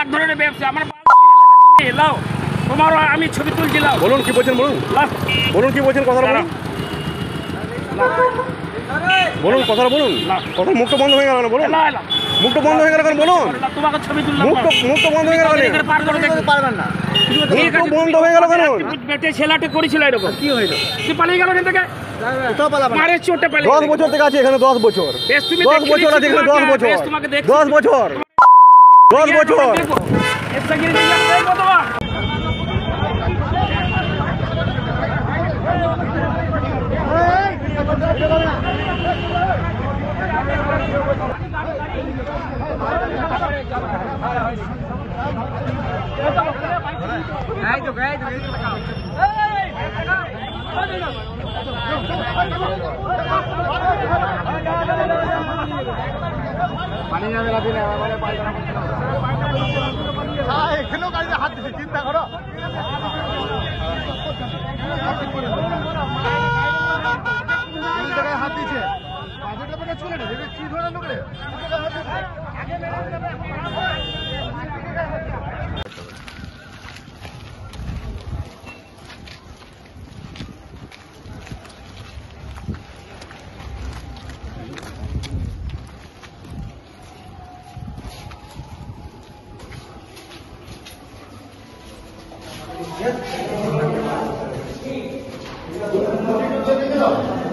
এক ধরনের ব্যবসা আমার লাও তোমারও আমি ছবি তুলছিলাম। বলুন কি বলছেন, বলুন বলুন কি বলছেন, কথা বলুন, বলুন কথাটা বলুন। কথা মুখটা বন্ধ হয়ে গেল কেন বলুন, মুখটা বন্ধ হয়ে গেল কেন বলুন, তোমাকে ছবি তুললাম, মুখটা বন্ধ হয়ে গেল কেন, পার করে দেখতে পারবেন না, মুখটা বন্ধ হয়ে গেল কেন? বেটে ছেলেটা করেছিল এরকম, কি হইলো? তুই পালিয়ে গেল এখান থেকে, মারের চোটে পালিয়ে 10 বছর থেকে আছে এখানে, 10 বছর, 10 বছর আছে এখানে, 10 বছর, 10 বছর, 10 বছর। এখানেও গাড়িতে হাত দিচ্ছে, চিন্তা করো। হাত দিচ্ছে চলে না, কি ধরে লোকে Yes.